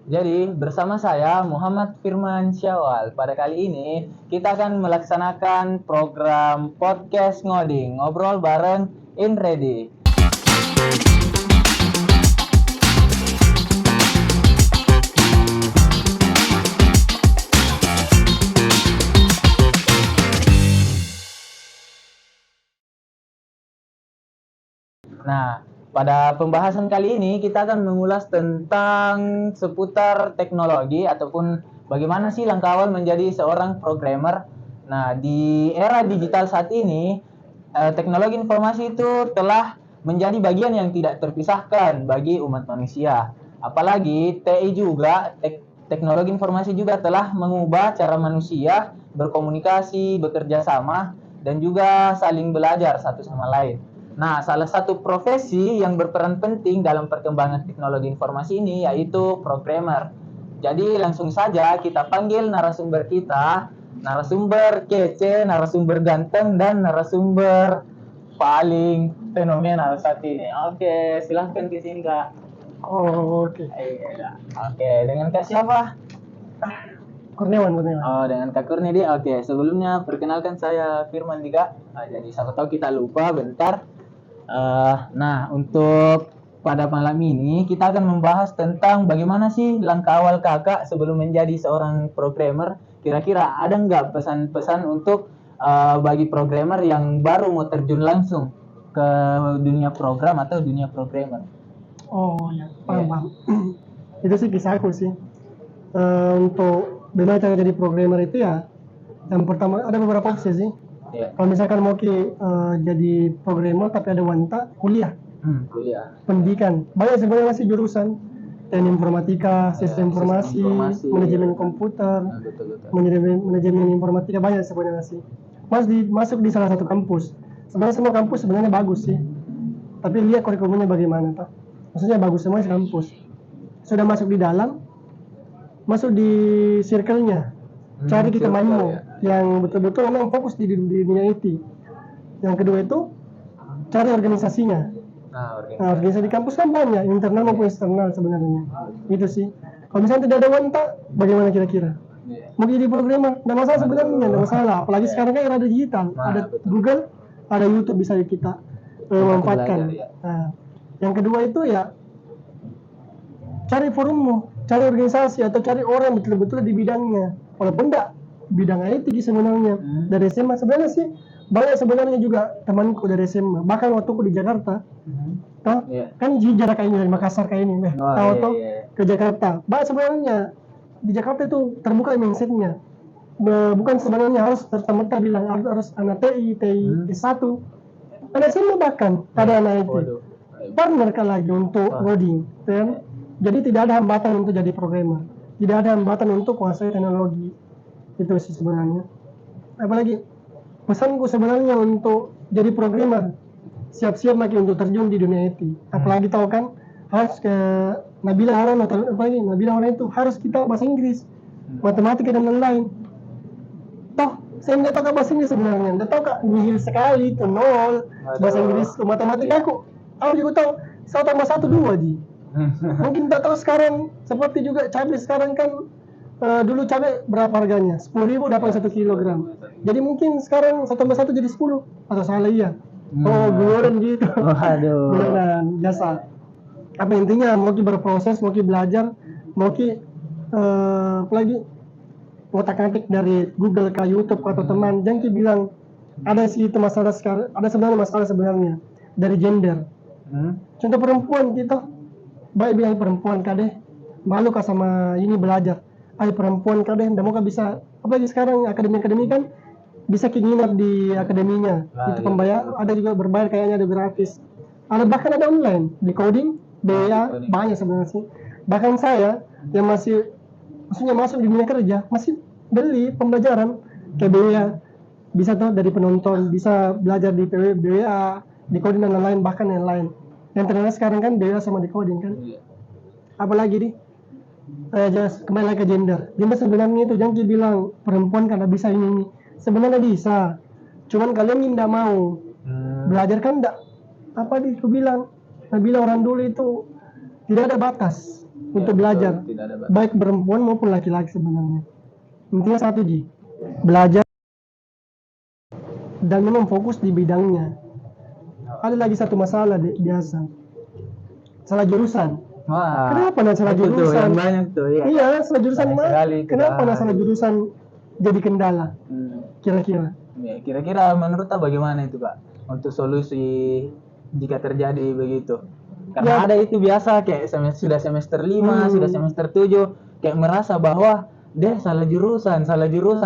Jadi bersama saya Muhammad Firman Syawal. Pada kali ini kita akan melaksanakan program podcast ngoding, ngobrol bareng InReady. Nah, pada pembahasan kali ini kita akan mengulas tentang seputar teknologi ataupun bagaimana sih langkah awal menjadi seorang programmer. Nah, di era digital saat ini, teknologi informasi itu telah menjadi bagian yang tidak terpisahkan bagi umat manusia. Apalagi TI juga, teknologi informasi juga telah mengubah cara manusia berkomunikasi, bekerja sama, dan juga saling belajar satu sama lain. Nah, salah satu profesi yang berperan penting dalam perkembangan teknologi informasi ini yaitu programmer. Jadi langsung saja kita panggil narasumber kita, narasumber kece, narasumber ganteng, dan narasumber paling fenomenal saat ini. Oke, silahkan ke sini Kak. Oh, oke. Oke, dengan Kak siapa? Kurniawan. Oh, dengan Kak Kurni. Oke, sebelumnya perkenalkan saya Firman juga. Jadi siapa tahu kita lupa bentar. Nah, untuk pada malam ini kita akan membahas tentang bagaimana sih langkah awal kakak sebelum menjadi seorang programmer. Kira-kira ada nggak pesan-pesan untuk bagi programmer yang baru mau terjun langsung ke dunia program atau dunia programmer? Oh ya, paham. Itu sih kisah aku sih. Untuk bagaimana cara jadi programmer itu ya, yang pertama ada beberapa opsi sih. Iya. Kalau misalkan mau jadi programmer tapi ada wanita, kuliah, Kuliah. pendidikan. Banyak sebenarnya masih jurusan teknik informatika, sistem informasi, manajemen komputer, manajemen informatika, banyak sebenarnya sih. Masuk di salah satu kampus. Sebenarnya semua kampus sebenarnya bagus sih. Tapi lihat kurikulumnya bagaimana, Pak. Maksudnya bagus semua di kampus. Sudah masuk di dalam, masuk di circle-nya. Cari kita temanmu yang betul-betul memang fokus di dunia IT. Yang kedua itu cari organisasinya. Nah, organisasi di kampus kan banyak, internal maupun eksternal sebenarnya. Itu sih. Kalau misalnya tidak ada wanita, bagaimana kira-kira? Mau jadi programmer, tidak masalah sebenarnya, tidak masalah. Apalagi sekarang kan era digital, ada Google, ada YouTube bisa kita manfaatkan. Nah, yang kedua itu ya cari forummu, cari organisasi atau cari orang betul-betul di bidangnya. Walaupun enggak bidang IT sebenarnya. Dari SMA sebenarnya sih banyak sebenarnya juga temanku dari SMA. Bahkan waktu aku di Jakarta, kan jarak ini dari Makassar kayak ini, tahu ke Jakarta. Banyak sebenarnya di Jakarta itu terbuka mindsetnya. Bukan sebenarnya harus serta-merta bilang harus anak TI S1. Ada SMA bahkan ada anak IT. Partner kan lagi untuk coding, kan? Jadi tidak ada hambatan untuk jadi programmer, tidak ada hambatan untuk kuasai teknologi. Itu sih sebenarnya. Apalagi pesanku sebenarnya untuk jadi programmer, siap-siap lagi untuk terjun di dunia IT. Apalagi tahu kan harus ke Nabila Aran atau apalagi Nabila Aran itu harus kita bahasa Inggris, matematika dan lain-lain. Toh saya nggak tahu bahasa Inggris sebenarnya, nggak tahu kak, nihil sekali itu nol bahasa Inggris ke matematika aku juga tahu 1+1 2 ji. Mungkin tak tahu sekarang seperti juga cabai sekarang kan dulu cabai berapa harganya? 10.000 dapat 1 kilogram. Jadi mungkin sekarang 1+1 jadi 10 atau salah iya. Oh, guyonan gitu. Waduh. Guyonan biasa. Apa intinya mau berproses, mau belajar, mau apalagi otak-atik dari Google ke YouTube atau teman, jangan bilang ada sih itu masalah sekarang, ada sebenarnya masalah sebenarnya dari gender. Contoh perempuan kita baik bilang perempuan kadeh malu kah sama ini belajar, perempuan kadeh ndak mau kah bisa, apalagi sekarang akademi kan bisa nginap di akademinya, itu pembayar ada juga berbayar, kayaknya ada gratis, ada bahkan ada online di coding BA banyak sebenarnya sih. Bahkan saya yang maksudnya masuk di dunia kerja masih beli pembelajaran kayak BA, bisa tuh dari penonton, bisa belajar di BA, di coding dan lain-lain, bahkan yang lain. Yang terkenal sekarang kan BA sama di coding kan. Apalagi nih kembali lagi ke gender sebenarnya itu jangan bilang perempuan karena bisa ini sebenarnya bisa, cuman kalian tidak mau belajar kan enggak. Aku bilang orang dulu itu tidak ada batas untuk betul, belajar, tidak ada batas. baik perempuan maupun laki-laki sebenarnya. Intinya satu belajar dan memang fokus di bidangnya. Ada lagi satu masalah biasa, salah jurusan. Wah, Kenapa nak salah itu tuh jurusan? yang banyak tuh, ya. Iya, salah jurusan Banyak mah. sekali itu, Kenapa nak salah aduh. jurusan jadi kendala? Kira-kira? Ya, kira-kira menurut Abang bagaimana itu Kak untuk solusi jika terjadi begitu? Karena Ya. ada itu biasa kayak sudah semester 5, sudah semester 7 kayak merasa bahwa dia salah jurusan.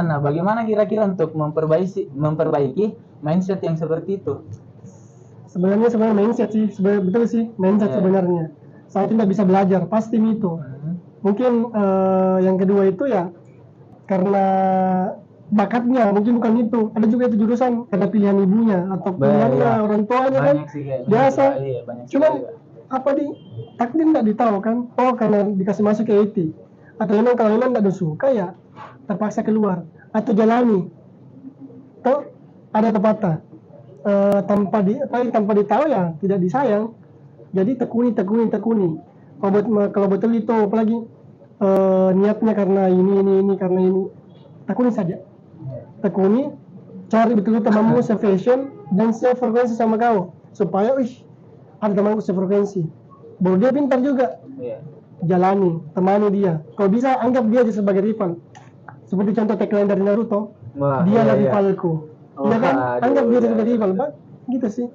Nah, bagaimana kira-kira untuk memperbaiki mindset yang seperti itu? Sebenarnya mindset sih, betul sih mindset sebenarnya. Saya tidak bisa belajar, pasti itu. Mungkin yang kedua itu ya karena bakatnya, mungkin bukan itu. Ada juga itu jurusan karena pilihan ibunya atau pilihan orang tuanya kan. Banyak sih kayak Biasa. banyak Cuma sekali, Kak. apa takdir nggak ditahu kan? Oh karena dikasih masuk ke IT. Atau memang kalau memang nggak suka ya terpaksa keluar atau jalani. Toh ada pepatah tanpa ditahu ya tidak disayang. Jadi tekuni. Kalau betul itu apalagi niatnya karena ini karena ini, tekuni saja. Tekuni, cari betul temanmu sefashion dan sefrekuensi sama kau supaya ada temanku sefrekuensi. Baru dia pintar juga. Jalani, temani dia. Kalau bisa anggap dia aja sebagai rival. Seperti contoh tagline dari Naruto, dia adalah rivalku. Iya kan? Anggap dia sebagai rival, Pak. Gitu sih.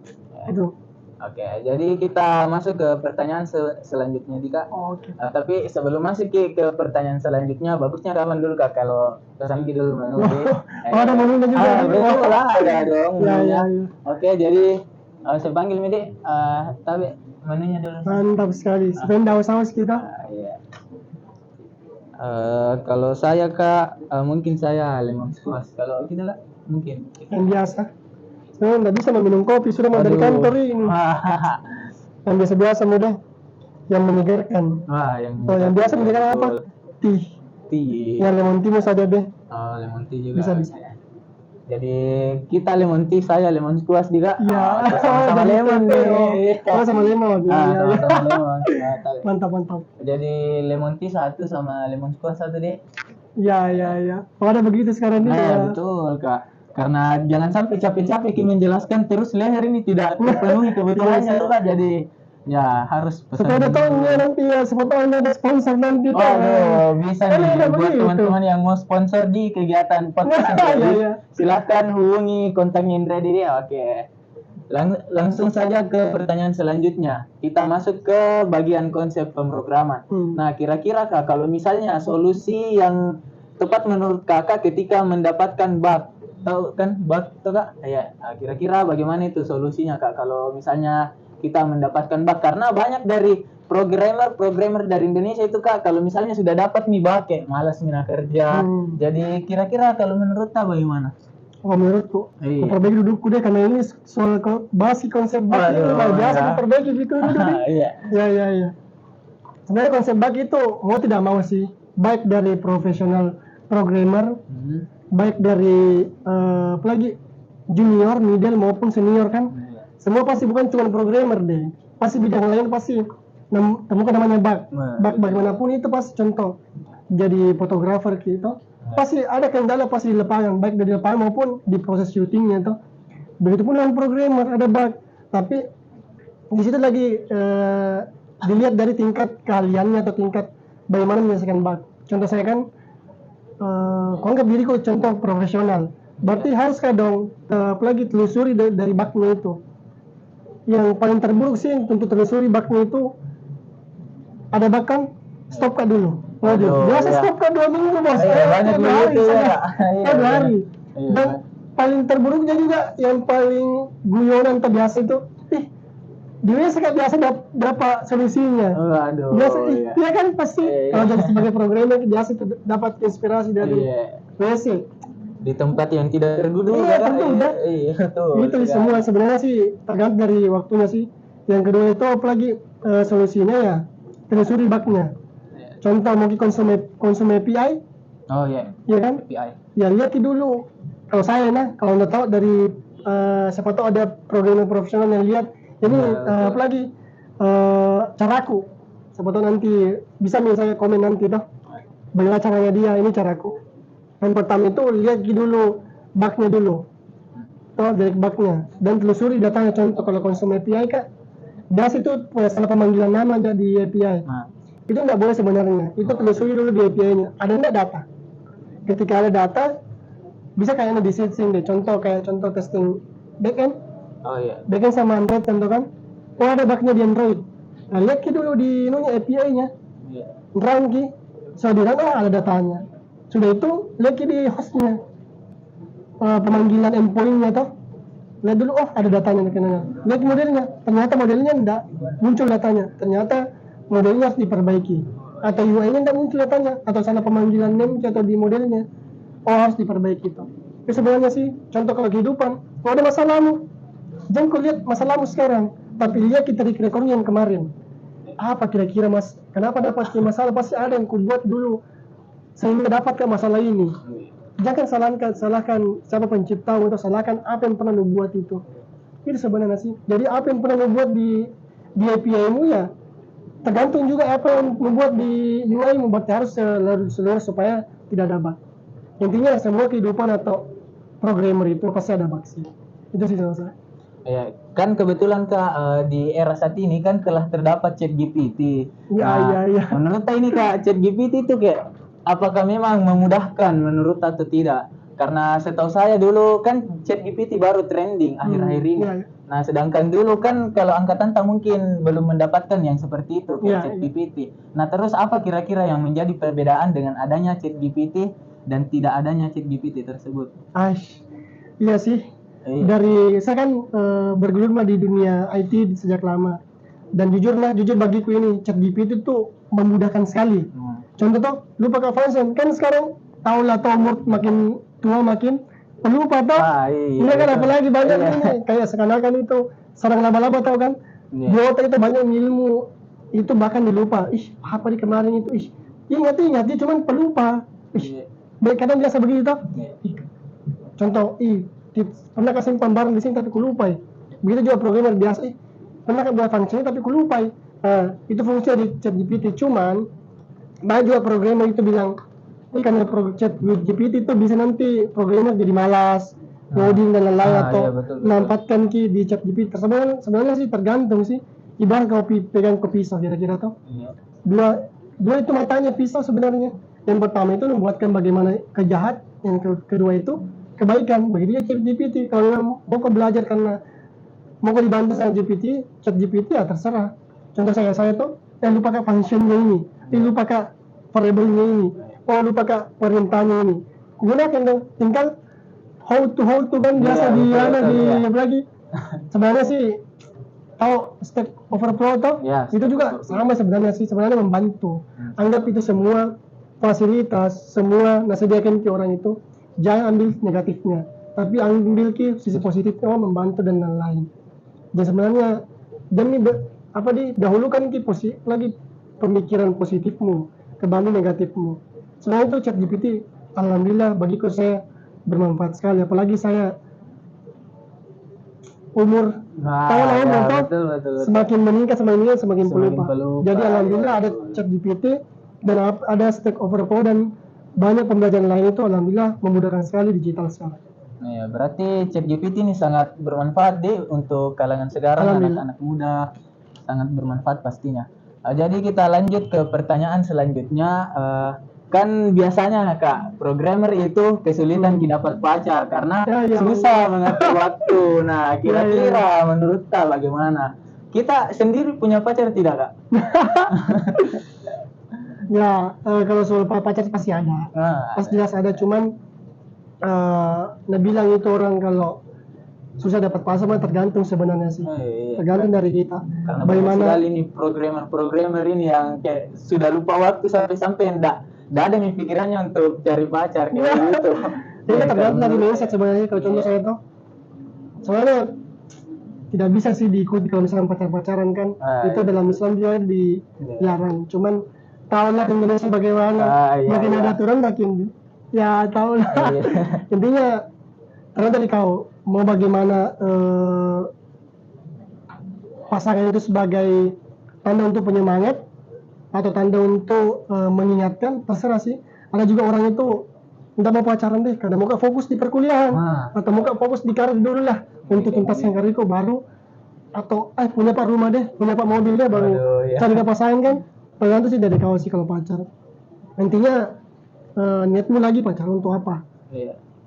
Itu. Oke, jadi kita masuk ke pertanyaan selanjutnya, Dika. Oke. Tapi sebelum masuk ke pertanyaan selanjutnya, bagusnya kapan dulu Kak kalau pesan dulu menu deh. Ada menunya juga. Betul lah, ada dong menunya. Ya. Oke, jadi saya panggil Midi, tapi menunya dulu. Mantap sekali. Sebenarnya saus kita. Iya. Kalau saya Kak, mungkin saya lemon squash. Kalau kita Kak, mungkin Yang biasa. Saya nggak bisa minum kopi, sudah mau dari kantor ini. Yang biasa-biasa mudah. Yang menyegarkan. Yang biasa menyegarkan apa? Tea. Yang lemon tea saja deh. Lemon tea juga. Bisa. Jadi kita lemon tea, saya lemon squash juga. Iya. Sama lemon nih. Sama lemon. Sama lemon. Mantap. Jadi lemon tea satu sama lemon squash satu deh. Iya. Oh, ada begitu sekarang nih. Betul Kak. Karena jangan sampai capek-capek kita menjelaskan terus leher ini tidak terpenuhi kebutuhannya Kak. Jadi ya harus pesan. Supaya datangnya nanti ya, sebetulnya ada sponsor nanti. Bisa nih buat teman-teman yang mau sponsor di kegiatan podcast ini. Silakan hubungi kontaknya Indra Diri. Oke. Langsung saja ke pertanyaan selanjutnya. Kita masuk ke bagian konsep pemrograman. Nah, kira-kira Kak, kalau misalnya solusi yang tepat menurut Kakak ketika mendapatkan bug, tahu kan bug tuh Kak? Ya, kira-kira bagaimana itu solusinya Kak kalau misalnya kita mendapatkan bug? Karena banyak dari programmer dari Indonesia itu Kak, kalau misalnya sudah dapat nih bug kayak malas mina kerja. Jadi kira-kira kalau menurut Kak bagaimana? Menurutku perbaiki dudukku deh, karena ini soal basi konsep bug ini biasa diperbaiki gitu duduk deh. Iya. Sebenarnya konsep bug itu mau tidak mau sih, baik dari profesional programmer, baik dari apalagi junior, middle maupun senior kan, semua pasti bukan cuma programmer deh, pasti bidang lain pasti temukan namanya bug. Bug bagaimanapun itu pasti contoh jadi fotografer gitu, pasti ada kendala pasti di lapangan, baik dari lapangan maupun di proses syutingnya tuh. Begitupun dengan programmer ada bug, tapi di situ lagi dilihat dari tingkat keahliannya atau tingkat bagaimana menyelesaikan bug. Contoh saya kan anggap diriku contoh profesional, berarti harus dong apalagi telusuri dari bugnya itu. Yang paling terburuk sih untuk telusuri bugnya itu ada bug kan, stop Kak dulu. Biasa stop Kak 2 minggu bos. Banyak begitu ya. 2 hari. Dan paling terburuknya juga yang paling guyonan terbiasa itu, dia biasa berapa solusinya. Biasa, dia kan pasti kalau jadi sebagai programmer biasa dapat inspirasi dari WC. Di tempat yang tidak terduga. Itu semua sebenarnya sih tergantung dari waktunya sih. Yang kedua itu apalagi solusinya ya telusuri bugnya. Contoh mungkin konsum API. Iya kan? API. Ya lihat dulu. Kalau saya kalau nggak tahu dari siapa tahu ada programmer profesional yang lihat. Ini apalagi caraku siapa tahu nanti bisa misalnya komen nanti toh bagaimana caranya dia, ini caraku. Yang pertama itu lihat dulu bugnya dulu, toh direct bugnya, dan telusuri datanya. Contoh kalau konsum API kak, das itu salah pemanggilan nama aja di API. Itu nggak boleh sebenarnya. Itu telusuri dulu di API-nya. Ada nggak data? Ketika ada data, bisa kayaknya di setting deh. Contoh testing backend. Backend sama Android contoh kan. Oh ada bugnya di Android. Nah lihat dulu di API-nya. Run ki. So di run ada datanya. Sudah itu lihat di hostnya. Pemanggilan endpoint-nya toh. Lihat dulu, oh ada datanya. Lihat modelnya. Ternyata modelnya enggak muncul datanya. Ternyata modelnya harus diperbaiki. Atau UI-nya enggak muncul datanya. Atau salah pemanggilan name atau di modelnya. Oh harus diperbaiki toh. Tapi sebenarnya sih, contoh kalau kehidupan, kalau ada masalahmu, jangan kau lihat masalahmu sekarang, tapi lihat kita di rekornya yang kemarin. Apa kira-kira mas? Kenapa dapat masalah? Pasti ada yang kau buat dulu sehingga dapatkah masalah ini. Jangan salahkan siapa pencipta, atau salahkan apa yang pernah lu buat itu. Itu sebenarnya sih. Jadi apa yang pernah lu buat di API-mu ya, tergantung juga apa yang membuat di UI-mu. Berarti harus seluruh supaya tidak ada bug. Intinya semua kehidupan atau programmer itu pasti ada bug sih. Itu sih saya. Ya, kan kebetulan Kak di era saat ini kan telah terdapat ChatGPT. Iya. Menurut ini Kak, ChatGPT itu kayak apakah memang memudahkan menurut atau tidak? Karena setahu saya dulu kan ChatGPT baru trending akhir-akhir ini. Iya. Nah, sedangkan dulu kan kalau angkatan tak mungkin belum mendapatkan yang seperti itu kayak ChatGPT. Nah, terus apa kira-kira yang menjadi perbedaan dengan adanya ChatGPT dan tidak adanya ChatGPT tersebut? Iya sih. Dari saya kan bergelut di dunia IT sejak lama, dan jujur bagiku ini ChatGPT itu memudahkan sekali. Contoh tuh lu pakai Function kan sekarang tahu lah, umur makin tua makin lupa toh. Ini kan apalagi banyak ini kayak seakan-akan itu sarang laba-laba tahu kan. Di otak itu banyak ilmu itu bahkan dilupa. Apa di kemarin itu? Ingat dia cuman pelupa. Baik kadang biasa begitu toh. Contoh pernah kasih simpan barang di sini tapi lupa. Begitu juga programmer biasa pernah buat fungsinya tapi lupa. Itu fungsi di ChatGPT. Cuman banyak juga programmer itu bilang karena ChatGPT itu bisa nanti programmer jadi malas coding dan lain-lain atau menampatkan di ChatGPT. Sebenarnya sih tergantung sih. Ibarat kau pegang ke pisau kira-kira tuh. Dua itu matanya pisau sebenarnya. Yang pertama itu membuatkan bagaimana kejahat, yang kedua itu kebaikan. Begitu ya ChatGPT. Kalau mau kau belajar karena mau kau dibantu sama ChatGPT ya terserah. Contoh saya tuh lu pakai functionnya ini, lu pakai variable-nya ini, lu pakai perintahnya ini. Gunakan dong. Tinggal how to kan biasa di lagi. Sebenarnya sih tahu Stack Overflow tuh itu juga sama sebenarnya sih. Sebenarnya membantu. Anggap itu semua fasilitas, semua sediakan ke orang itu. Jangan ambil negatifnya, tapi ambil sisi positifnya, membantu dan lain-lain. Dan sebenarnya demi dahulukan lagi pemikiran positifmu kebanding negatifmu. Selain itu ChatGPT, alhamdulillah bagiku saya bermanfaat sekali. Apalagi saya umur semakin meningkat semakin pelupa. Jadi alhamdulillah ada ChatGPT dan ada Stack Overflow dan banyak pembelajaran lain itu alhamdulillah memudahkan sekali digital sekarang. Ya, berarti ChatGPT ini sangat bermanfaat untuk kalangan sekarang, anak-anak muda, sangat bermanfaat pastinya. Jadi kita lanjut ke pertanyaan selanjutnya. Kan biasanya Kak, programmer itu kesulitan dapat pacar karena susah mengatur waktu. Nah, kira-kira menurut Kak bagaimana? Kita sendiri punya pacar tidak Kak? Ya, kalau soal pacar pasti ada. Pasti jelas ada, cuman bilang itu orang kalau susah dapat pacar tergantung sebenarnya sih. Tergantung dari kita. Karena bagaimana sekali nih programmer ini yang kayak sudah lupa waktu sampai enggak ada nih pikirannya untuk cari pacar kayak gitu. Jadi tergantung dari mindset sebenarnya. Kalau contoh saya tuh sebenarnya tidak bisa sih diikuti kalau misalkan pacaran kan. Itu dalam Islam juga dilarang. Cuman tahu lah Indonesia bagaimana, makin ada aturan makin ya tahu lah. Intinya karena tadi kau mau bagaimana pasangan itu sebagai tanda untuk penyemangat, atau tanda untuk mengingatkan, terserah sih. Ada juga orang itu nggak mau pacaran deh, karena mau fokus di perkuliahan atau mau fokus di karir dulu lah untuk tuntaskan karirku baru, atau punya pak rumah deh, punya pak mobil deh baru cari pasangan kan. Tergantung sih dari kau sih kalau pacar. Intinya niatmu lagi pacaran untuk apa?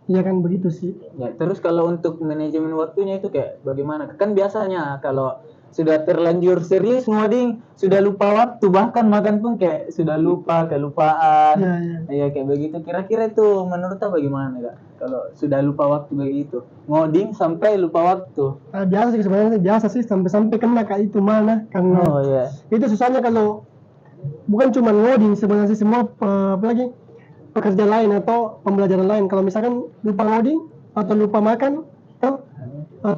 Iya kan begitu sih. Ya, terus kalau untuk manajemen waktunya itu kayak bagaimana? Kan biasanya kalau sudah terlanjur serius ngoding, sudah lupa waktu, bahkan makan pun kayak sudah lupa, kelupaan. Ya kayak begitu. Kira-kira itu menurut apa bagaimana Kak? Kalau sudah lupa waktu begitu. Ngoding sampai lupa waktu. Biasa sih sebenarnya, biasa sih sampai kena kayak itu mana karena itu susahnya kalau bukan cuma ngoding, sebenarnya semua apalagi pekerja lain atau pembelajaran lain. Kalau misalkan lupa ngoding atau lupa makan,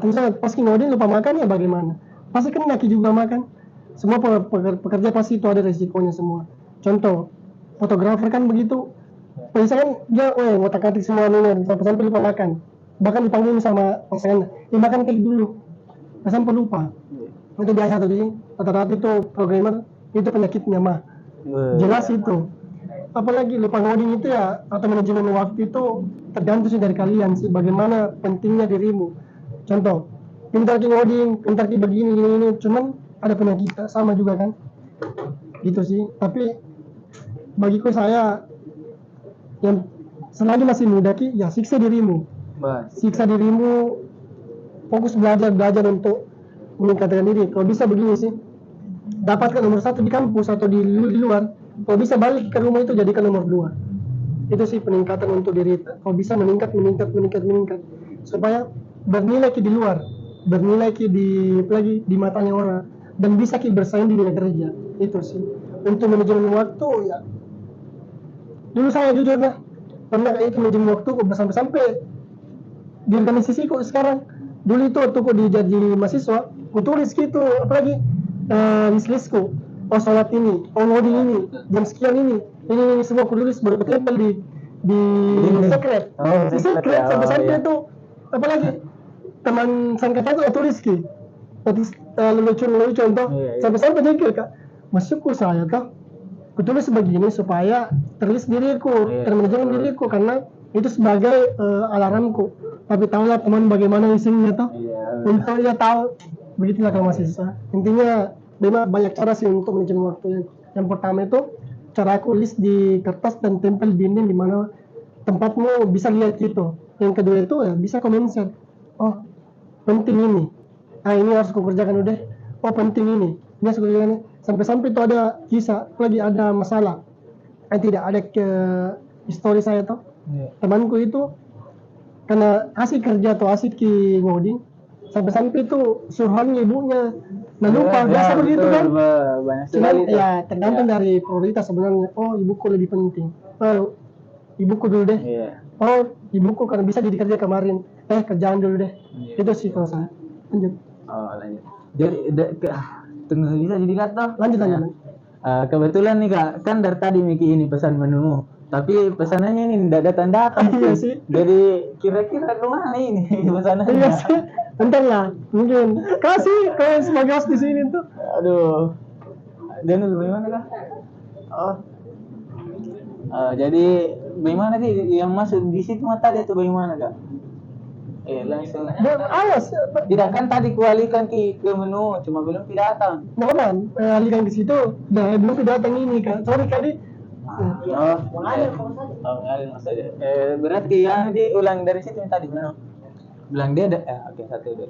misalnya pas ngoding lupa makan ya bagaimana? Pasti kan laki juga makan. Semua pekerja pasti itu ada resikonya semua. Contoh, fotografer kan begitu. Misalkan dia ngotak-ngatik semua ini sampai lupa makan. Bahkan dipanggil sama pasangan, makan cake dulu. Sampai lupa. Itu biasa tuh sih. Rata-rata itu programmer itu penyakitnya mah. Jelas itu. Apalagi lupa ngoding itu ya, atau manajemen waktu itu tergantung sih dari kalian sih, bagaimana pentingnya dirimu. Contoh, pintar ki ngoding, pintar ki begini gini, cuman ada penyakit sama juga kan, gitu sih. Tapi bagiku saya yang selagi masih muda ki, ya siksa dirimu, fokus belajar untuk meningkatkan diri. Kalau bisa begini sih, dapatkan nomor 1 di kampus atau di luar. Kalau bisa balik ke rumah itu jadikan nomor 2. Itu sih peningkatan untuk diri. Kalau bisa meningkat supaya bernilai ki di luar, bernilai ki di matanya orang, dan bisa ki bersaing di dunia kerja. Itu sih. Untuk manajemen waktu ya. Dulu saya jujur pernah kayak itu manajemen waktu kok sampai di organisasiku sekarang. Dulu itu waktu kok jadi mahasiswa, aku tulis gitu, apalagi list-listku. Sholat ini, ngoding ini, jam sekian ini semua aku tulis baru ketempel di secret. Sampai itu apalagi teman sangkatan itu tulis ki. Lucu contoh, sampai jengkel Kak. Masukku saya tuh, aku tulis begini supaya terlis diriku, termanajemen diriku karena itu sebagai alarmku. Tapi tahulah teman bagaimana isinya tuh. Untuk dia tahu, begitulah kalau mahasiswa. Intinya memang banyak cara sih untuk manajemen waktunya. Yang pertama itu cara aku list di kertas dan tempel dinding di mana tempatmu bisa lihat gitu. Yang kedua itu ya bisa komentar. Oh penting ini, ini harus aku kerjakan udah. Oh penting ini harus aku kerjakan. Sampai itu ada kisah, lagi ada masalah. Tidak ada ke histori saya tuh. Temanku itu karena asik kerja atau asik ki ngoding, sampai itu suruhannya ibunya. Nah lupa, biasa begitu kan. Cuman ya tergantung dari prioritas sebenarnya. Oh ibuku lebih penting. Ibuku dulu deh. Oh ibuku karena bisa jadi kerja kemarin. Kerjaan dulu deh. Itu sih kalau saya. Lanjut. Lanjut. Jadi tunggu bisa jadi kata. Lanjut. Kebetulan nih Kak, kan dari tadi Miki ini pesan menu. Tapi pesanannya ini tidak datang. Iya sih. Jadi kira-kira kemana ini pesanannya? Iya sih. Bentar lah, mungkin kasih kalau sebagai host di sini tuh. Aduh. Dan bagaimana Kak? Jadi bagaimana sih yang masuk di situ tadi itu bagaimana Kak? Langsung. Awas. Tidak kan tadi kualikan ke menu, cuma belum tidak datang. Nah, alihkan ke situ. Nah, belum tidak datang ini kan. Sorry tadi. Mengalir saja. Berarti ya diulang dari situ tadi mana? Bilang dia ada satu deh.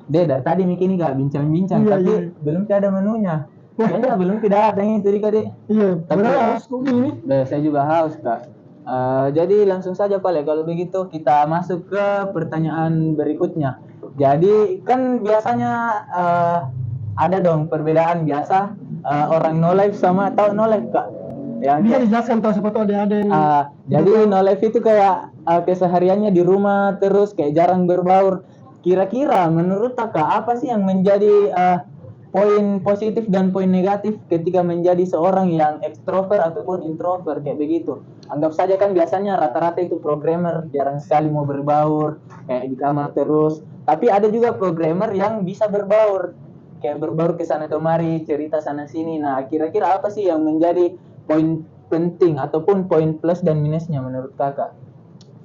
Dia tadi Miki ini gak bincang-bincang tapi belum ada menunya. Kayaknya belum tidak ada yang itu Kak. Iya, tapi haus ini. Saya juga haus Kak. Jadi langsung saja Pak, kalau begitu kita masuk ke pertanyaan berikutnya. Jadi kan biasanya ada dong perbedaan biasa orang no life sama atau no life Kak. Yang bisa dijelaskan tahu siapa tuh ada ini. Jadi no life itu kayak kesehariannya di rumah terus kayak jarang berbaur. Kira-kira menurut Kakak apa sih yang menjadi poin positif dan poin negatif ketika menjadi seorang yang ekstrovert ataupun introvert kayak begitu? Anggap saja kan biasanya rata-rata itu programmer jarang sekali mau berbaur kayak di kamar terus. Tapi ada juga programmer yang bisa berbaur. kayak berbaur ke sana kemari, cerita sana sini. Nah, kira-kira apa sih yang menjadi poin penting ataupun poin plus dan minusnya menurut kakak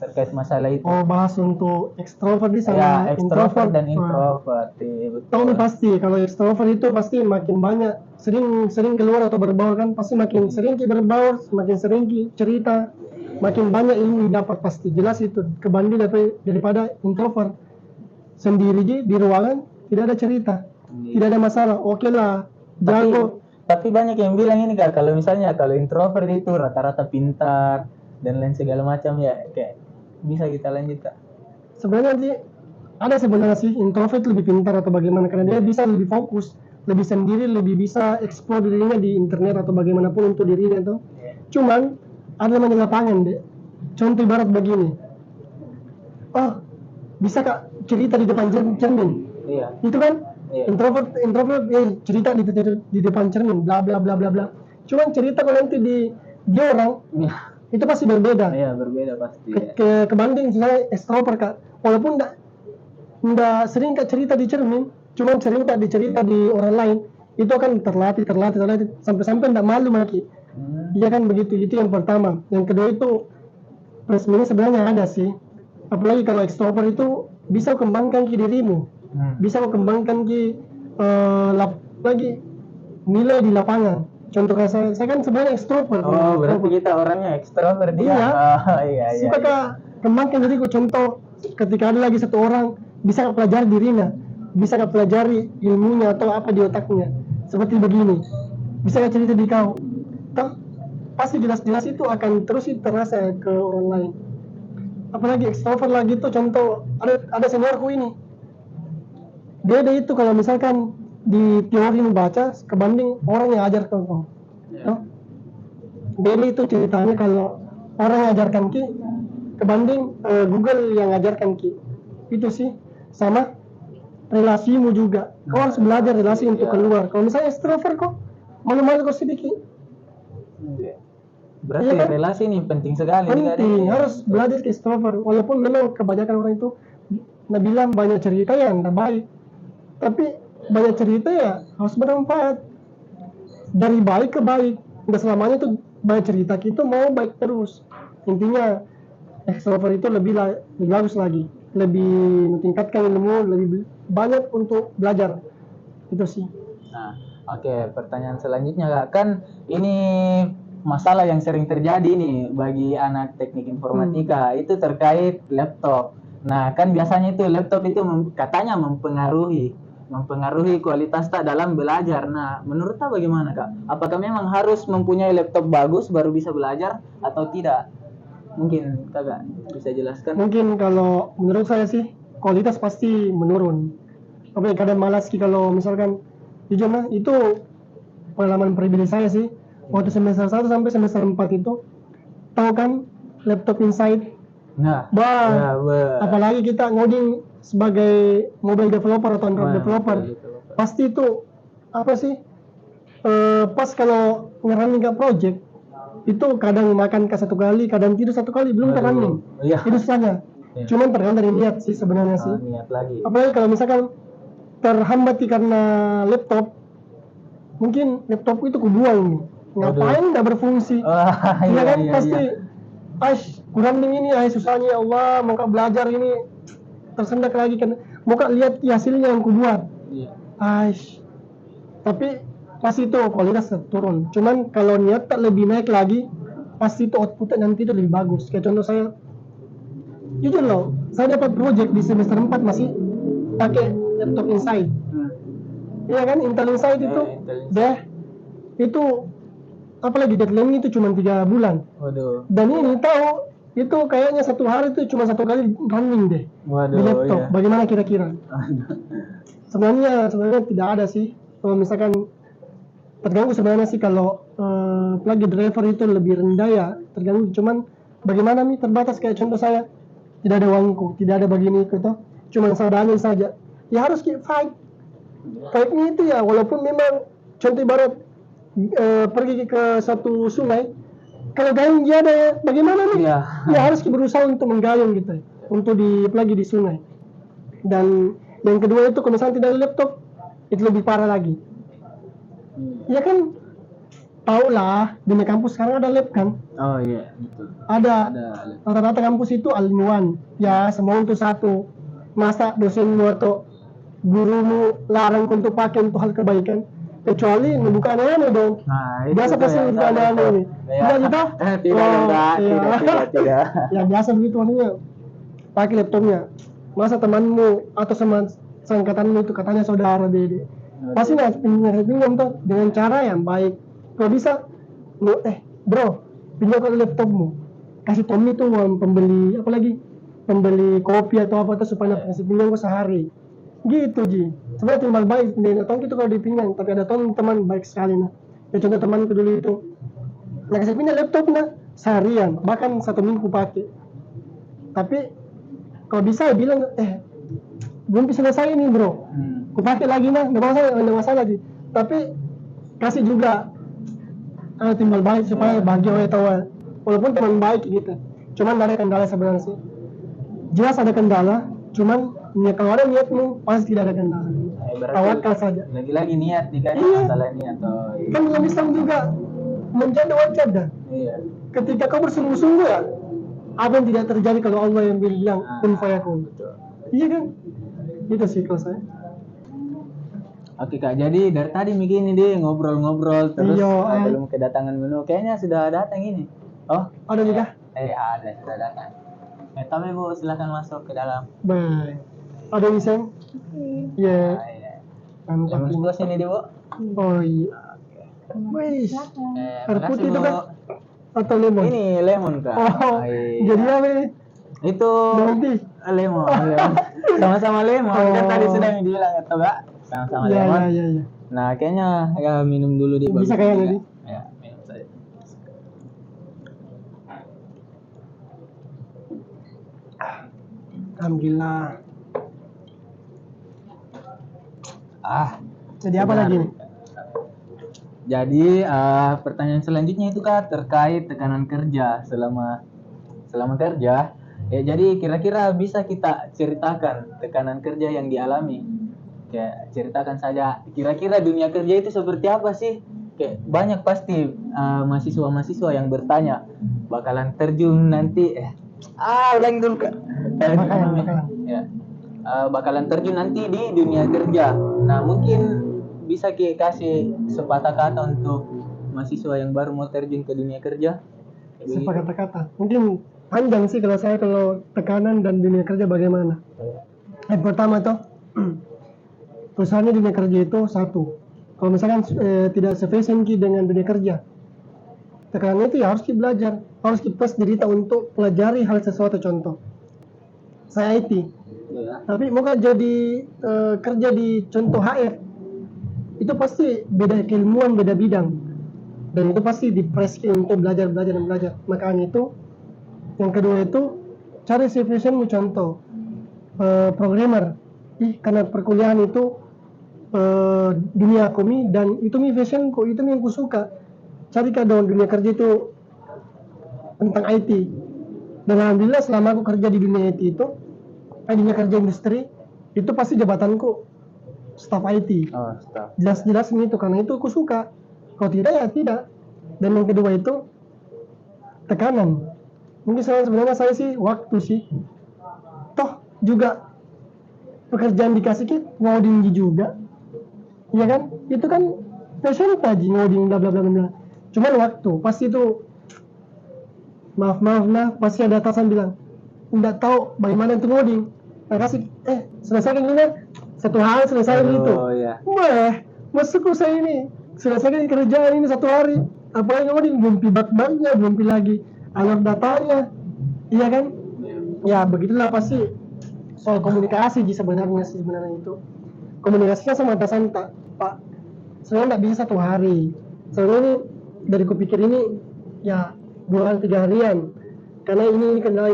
terkait masalah itu? Oh, bahas untuk ekstrovert Ya, sama ekstrovert dan Wah, introvert. Iya, tahu nih betul. pasti kalau ekstrovert itu pasti makin banyak sering keluar atau berbaur kan, pasti makin sering berbaur, makin sering cerita, makin banyak ilmu dapat, pasti jelas itu kebanding daripada introvert sendiri di ruangan tidak ada cerita, tidak ada masalah, oke lah, Tapi jago. tapi banyak yang bilang ini kak, kalau misalnya kalau introvert itu rata-rata pintar dan lain segala macam ya, kayak bisa kita lanjut kak. Sebenarnya sih ada sebenarnya sih introvert lebih pintar atau bagaimana, karena dia bisa lebih fokus, lebih sendiri, lebih bisa explore dirinya di internet atau bagaimanapun untuk dirinya tuh. Cuman ada namanya lapangan deh. Contoh ibarat begini, oh bisa kak cerita di depan cermin, Iya. itu kan Iya. introvert cerita di depan cermin, bla bla bla bla bla. Cuman cerita kalau nanti di orang Iya. itu pasti berbeda. Iya, berbeda pasti. Kebanding misalnya extrovert kak, walaupun nggak sering kak cerita di cermin, cuman cerita di orang lain, itu akan terlatih sampai nggak malu lagi. Iya kan begitu, itu yang pertama. Yang kedua itu plus minus sebenarnya ada sih, apalagi kalau extrovert itu bisa kembangkan ke dirimu, bisa kembangkan ke lagi nilai di lapangan. Contoh saya kan sebenarnya extrovert. Oh, berarti kita orangnya ekstrovert dia. Iya. Oh, iya. Suka kak kembangkan diriku. Contoh ketika ada lagi satu orang bisa kak pelajari dirinya, bisa kak pelajari ilmunya atau apa di otaknya, seperti begini, bisa kak cerita di kau, toh pasti jelas-jelas itu akan terus terasa ke orang lain. Apalagi ekstrovert lagi tuh, contoh ada seniorku ini, dia itu kalau misalkan di teori membaca kebanding orang yang ajar kau. Dia itu ceritanya kalau orang yang ajarkan ki kebanding Google yang ajarkan ki, itu sih. Sama relasimu juga, kau harus belajar relasi untuk keluar. Kalau misalnya extrovert kok malu-malu kok sedikit. Berarti Iya kan? relasi ini penting sekali. Penting, harus belajar ke extrovert. Walaupun memang kebanyakan orang itu bilang banyak cerita yang tidak baik, tapi banyak cerita ya harus bermanfaat, dari baik ke baik. Nggak selamanya tuh banyak cerita kita mau baik terus. Intinya extrovert itu lebih bagus lagi, lebih meningkatkan ilmu, lebih banyak untuk belajar, itu sih. Nah, oke, pertanyaan selanjutnya kak, kan ini masalah yang sering terjadi nih bagi anak teknik informatika itu terkait laptop. Nah, kan biasanya itu laptop itu katanya mempengaruhi kualitas tak dalam belajar. Nah, menurut tak bagaimana kak? Apakah memang harus mempunyai laptop bagus baru bisa belajar atau tidak? Mungkin kakak bisa jelaskan? Mungkin kalau menurut saya sih kualitas pasti menurun. Tapi kadang malas sih kalau misalkan jujur mah, itu pengalaman pribadi saya sih. Waktu semester 1 sampai semester 4 itu, tahu kan laptop Insight? Nah, ya, apalagi kita ngoding sebagai mobile developer atau Android developer, pasti itu apa sih? Pas kalau ngerunning ke project itu kadang makan ke satu kali, kadang tidur satu kali, belum terrunning. Itu susahnya. Cuman tergantung dari niat sih sebenarnya sih. Niat lagi. Apalagi kalau misalkan terhambat karena laptop, mungkin laptop itu kubuang, ngapain nggak berfungsi. Iya kan pasti kurang ini, susahnya ya Allah, mau belajar ini tersendak lagi kan, mau lihat hasilnya yang kubuat. Tapi pasti itu kualitas turun. Cuman kalau niat tak lebih naik lagi, pasti itu outputnya nanti itu lebih bagus. Kayak contoh saya, jujur loh, saya dapat project di semester 4 masih pakai laptop Insight. Iya kan, Intel Insight itu itu apalagi deadline itu cuma 3 bulan. Dan ini tahu itu kayaknya satu hari itu cuma satu kali running deh di laptop. Bagaimana kira-kira? Sebenarnya tidak ada sih. Kalau misalkan terganggu sebenarnya sih kalau plug driver itu lebih rendah ya terganggu. Cuman bagaimana nih, terbatas. Kayak contoh saya, tidak ada uangku, tidak ada begini gitu, cuma seadanya saja. Ya harus fight. Fightnya itu ya walaupun memang contoh ibarat pergi ke satu sungai, kalau gayung dia ada ya, bagaimana nih? Ya harus berusaha untuk menggayung gitu, untuk lagi di sungai. Dan yang kedua itu kalau misalnya tidak ada laptop, itu lebih parah lagi. Ya kan, tau lah dunia kampus sekarang ada lab kan. Oh iya, betul. Ada lab. rata-rata kampus itu all-in-one. Ya semua untuk satu. Masa dosenmu atau gurumu larang untuk pakai untuk hal kebaikan, kecuali membuka aneh-aneh dong. Nah, itu Biasa tuh pasti yang membuka salah aneh-aneh tuh. nih. Ya. Tidak gitu? Tidak, enggak, iya. tidak. Ya biasa begitu maksudnya. Pakai laptopnya. Masa temanmu atau seangkatanmu itu katanya saudara dede. Pasti nggak pinjam tuh dengan cara yang baik. Kalau bisa, bro, pinjam laptopmu. Kasih Tommy tuh uang pembeli apa lagi? Pembeli kopi atau apa tuh supaya kasih pinjam gue sehari. Gitu Ji. Sebenarnya teman baik nih. Tong itu kalau dipinjam, tapi ada teman baik sekali nah. Ya contoh temanku dulu itu. Nah kasih pinjam laptopnya seharian, bahkan 1 minggu pakai. Tapi kalau bisa ya bilang, belum bisa selesai ini bro, aku pakai lagi nah, nggak masalah sih. Tapi kasih juga timbal balik supaya bahagia oleh tahu, walaupun teman baik gitu. Cuman ada kendala sebenarnya sih. Jelas ada kendala, cuman kalau ada niatmu pasti tidak ada kendala. Tawakal saja. Lagi-lagi niat dikasih masalah niat. Kan dalam Islam juga menjadi wajib dah. Iya. Ketika kau bersungguh-sungguh ya, apa yang tidak terjadi kalau Allah yang bilang kun fayakun. Iya kan? Itu sih kalau saya. Oke Kak, jadi dari tadi begini deh ngobrol-ngobrol terus belum kedatangan menu. Kayaknya sudah datang ini. Oh, ada juga? Ada, sudah datang. Tapi Bu, silakan masuk ke dalam. Baik. Ada Wiseng? Iya. Lemon squash ini deh Bu. Oh iya. Wih. Air putih itu kan? Atau lemon? Ini lemon Kak. Oh, jadi apa ini? Itu lemon. Sama-sama lemon. Kan tadi sudah bilang atau enggak? Sama-sama lemon. Iya. Nah, kayaknya ya minum dulu di. Bisa kayaknya nih. Ya, minum saja. Alhamdulillah. Jadi apa lagi nih? Jadi pertanyaan selanjutnya itu Kak terkait tekanan kerja selama kerja. Ya jadi kira-kira bisa kita ceritakan tekanan kerja yang dialami. Kayak ceritakan saja kira-kira dunia kerja itu seperti apa sih? Kayak banyak pasti mahasiswa-mahasiswa yang bertanya bakalan terjun nanti ulang dulu Kak. Ya. Bakalan terjun nanti di dunia kerja. Nah, mungkin bisa kasih sepatah kata untuk mahasiswa yang baru mau terjun ke dunia kerja. Sepatah kata. Mungkin panjang sih kalau tekanan dan dunia kerja bagaimana. Yang pertama tuh perusahaannya dunia kerja itu satu. Kalau misalkan tidak sefashion dengan dunia kerja, tekanannya itu ya harus belajar, harus kita cerita untuk pelajari hal sesuatu. Contoh, saya IT, tapi mau jadi kerja di contoh HR, itu pasti beda keilmuan, beda bidang, dan itu pasti di-press untuk belajar. Makanya itu yang kedua itu cari sefashion contoh programmer, karena perkuliahan itu dunia kami dan itu mi fashionku, itu yang ku suka. Cari dong dunia kerja itu tentang IT. Dan alhamdulillah selama aku kerja di dunia IT itu, dunia kerja industri, itu pasti jabatanku staff IT. Staff. Jelas-jelas itu karena itu aku suka. Kalau tidak ya tidak. Dan yang kedua itu tekanan. Mungkin sebenarnya saya sih waktu sih. Toh juga pekerjaan dikasih ngoding juga. Iya kan? Itu kan passion tadi ngoding bla bla bla. Cuman waktu pasti itu maaf lah, pasti ada atasan bilang enggak tahu bagaimana itu ngoding. Nah, kasih selesaikan ini satu hal selesai gitu. Iya. Masukku saya ini selesaikan kerjaan ini 1 hari. Apalagi ngoding belum bug-bugnya, belum lagi alert datanya. Iya kan? Ya begitulah pasti soal komunikasi sebenarnya itu. Komunikasinya sama atasan Pak, sebenarnya nggak bisa 1 hari. Soalnya ini dari kupikir ini ya 2 hari 3 harian. Karena ini kendala.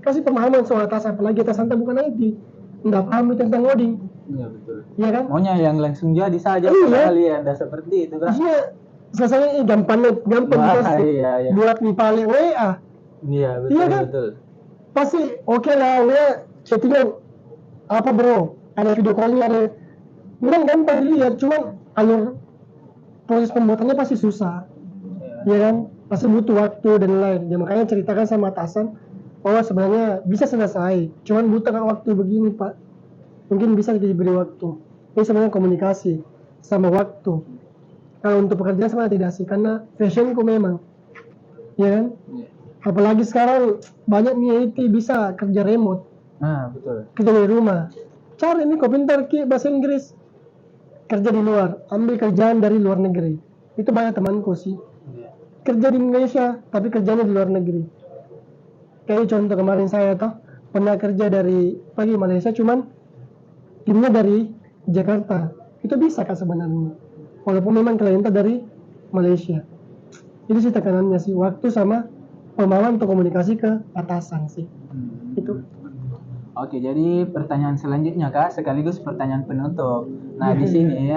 Kasih pemahaman soal atasan, apalagi atasan bukan IT, nggak paham tentang ngoding. Iya betul. Iya kan? Maunya yang langsung jadi saja kalian, ada seperti itu kan? Iya, selesai gampang dikasih. Iya. Buat paling WA. Iya betul. Iya kan? Betul. Pasti oke lah, WA chattingan apa bro? Ada video call-nya ada. memang gampang dilihat, cuman alur proses pembuatannya pasti susah, ya kan? Pasti butuh waktu dan lain. Ya makanya ceritakan sama atasan bahwa sebenarnya bisa selesai, cuman butuh waktu begini Pak. Mungkin bisa diberi waktu. Ini sebenarnya komunikasi sama waktu. Kalau untuk pekerjaan sebenarnya tidak sih, karena fashionku memang, ya kan? Apalagi sekarang banyak nih IT bisa kerja remote. Nah, betul. Kerja dari rumah. Cari ini kok pintar ki bahasa Inggris. Kerja di luar, ambil kerjaan dari luar negeri. Itu banyak temanku sih. Kerja di Indonesia, tapi kerjanya di luar negeri. Kayak contoh kemarin saya toh pernah kerja dari pagi Malaysia, cuman timnya dari Jakarta. Itu bisa kan sebenarnya. Walaupun memang kliennya dari Malaysia. Itu sih tekanannya sih, waktu sama pemahaman untuk komunikasi ke atasan sih. Itu. Oke, jadi pertanyaan selanjutnya Kak, sekaligus pertanyaan penutup. Nah, di sini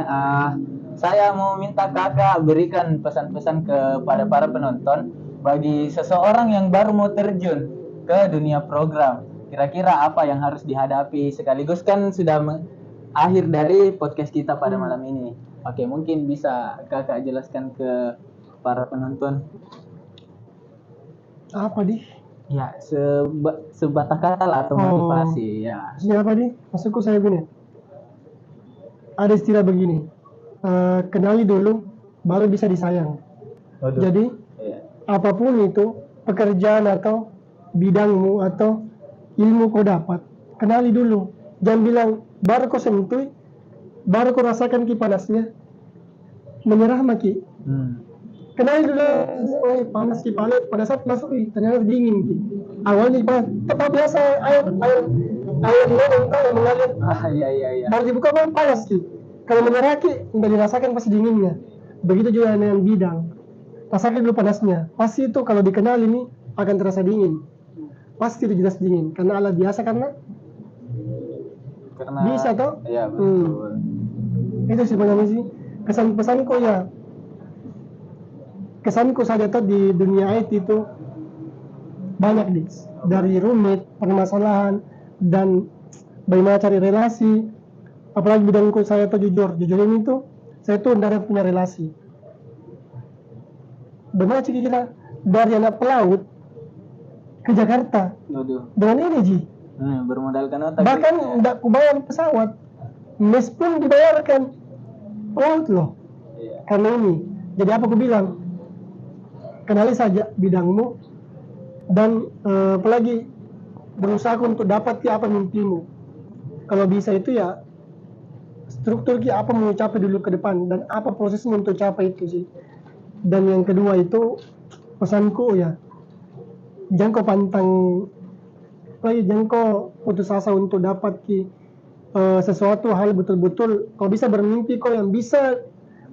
saya mau minta Kakak berikan pesan-pesan kepada para penonton bagi seseorang yang baru mau terjun ke dunia program. Kira-kira apa yang harus dihadapi, sekaligus kan sudah akhir dari podcast kita pada malam ini. Oke, mungkin bisa Kakak jelaskan ke para penonton. Apa di? Ya, sebatah kata lah atau motivasi ya. Maksudnya apa nih? Maksudku saya begini. Ada istilah begini. Kenali dulu baru bisa disayang. Waduh. Jadi apapun itu pekerjaan atau bidangmu atau ilmu kau dapat, kenali dulu. Jangan bilang baru kau sentuh, baru kau rasakan ki panasnya, menyerah maki. Kenali dulu, panas ki panas, pada saat masuk ternyata dingin ki. Awalnya panas, tetap biasa air minum kalau mengalir. Iya. Baru dibuka panas ki. Kalau menyerah ki, udah dirasakan pasti dinginnya. Begitu juga dengan bidang. Rasakan dulu panasnya. Pasti itu kalau dikenal ini akan terasa dingin. Pasti itu jelas dingin. Karena alat biasa karena bisa toh? Iya, betul. Itu sebenarnya sih kesan-pesanku ya. Kesanku saja tuh di dunia IT itu banyak dari rumit, permasalahan, dan bagaimana cari relasi. Apalagi bidangku saya tuh jujur ini tuh saya tuh tidak punya relasi. Bagaimana kira dari anak pelaut ke Jakarta dengan ini Ji. Bermodalkan otak. Bahkan tidak kubayar pesawat, mes pun dibayarkan pelaut loh. Karena ini. Jadi apa aku bilang? Kenali saja bidangmu dan apalagi berusaha untuk dapat apa mimpimu. Kalau bisa itu ya struktur apa mau capai dulu ke depan dan apa prosesnya untuk capai itu sih. Dan yang kedua itu pesanku ya, jangan kau pantang, jangan kau putus asa untuk dapat sesuatu hal betul-betul. Kau bisa bermimpi kau yang bisa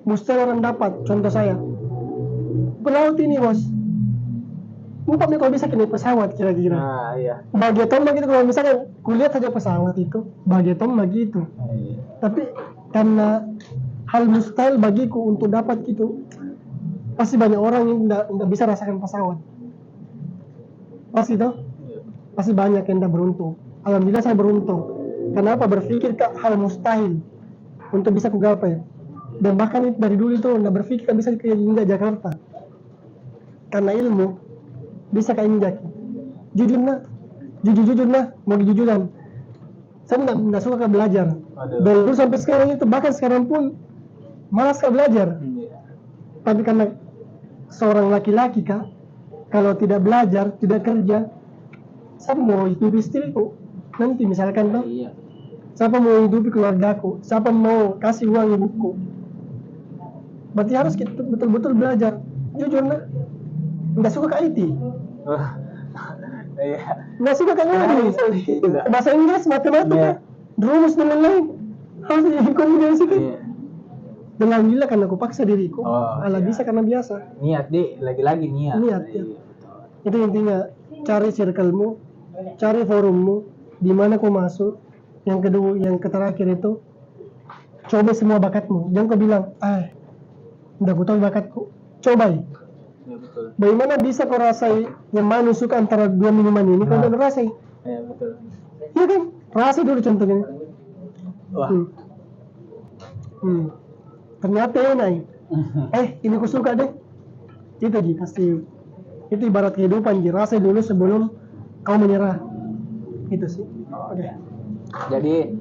mustahil orang dapat. Contoh saya pelaut ini bos, umpamanya kalau bisa kena pesawat kira-kira. Iya. Bahagia Tom gitu, kalau misalkan kulihat saja pesawat itu, bahagia Tom gitu. Tapi karena hal mustahil bagiku untuk dapat gitu, pasti banyak orang yang tidak bisa rasakan pesawat. Pasti toh, pasti banyak yang tidak beruntung. Alhamdulillah saya beruntung. Kenapa? Berpikir hal mustahil untuk bisa kugapai. Dan bahkan dari dulu itu tidak berpikir bisa ke hingga Jakarta. Karena ilmu bisa kayak injak. Jujur nah, mau jujuran. Saya tidak suka belajar. Dari dulu sampai sekarang itu, bahkan sekarang pun malas belajar. Tapi karena seorang laki-laki kalau tidak belajar, tidak kerja, saya mau hidup istriku. Nanti misalkan toh, siapa mau hidupi keluargaku, siapa mau kasih uang ibuku. Berarti harus kita betul-betul belajar. Jujur nah. Nggak suka ke IT. Nggak suka ke Inggris. Bahasa Inggris, matematika, rumus dan lain-lain. Harus dikombinasi kan. Dan alhamdulillah karena aku paksa diriku. Bisa karena biasa. Niat lagi-lagi niat. Ya. Itu intinya, cari circle-mu, cari forummu, di mana kau masuk. Yang kedua, yang terakhir itu, coba semua bakatmu. Jangan kau bilang, udah aku tahu bakatku. Coba. Ya, betul. Bagaimana bisa kau rasai yang mana suka antara dua minuman ini? Kau udah rasai. Ya, betul. Iya kan? Rasa dulu contohnya. Wah. Ternyata enak. Ini ku suka deh. Itu Ji, pasti. Itu ibarat kehidupan Ji, rasa dulu sebelum kau menyerah. Itu sih. Oke. Jadi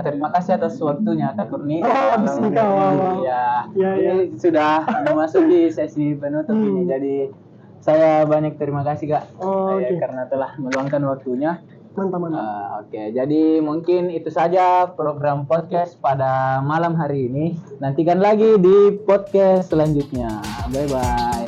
terima kasih atas waktunya Kak Kurni. Habis nih kau. Ya. Ya. Ini sudah memasuki sesi penutup ini. Jadi saya banyak terima kasih Kak. Oke. Karena telah meluangkan waktunya. Mantap. Oke, jadi mungkin itu saja program podcast pada malam hari ini. Nantikan lagi di podcast selanjutnya. Bye bye.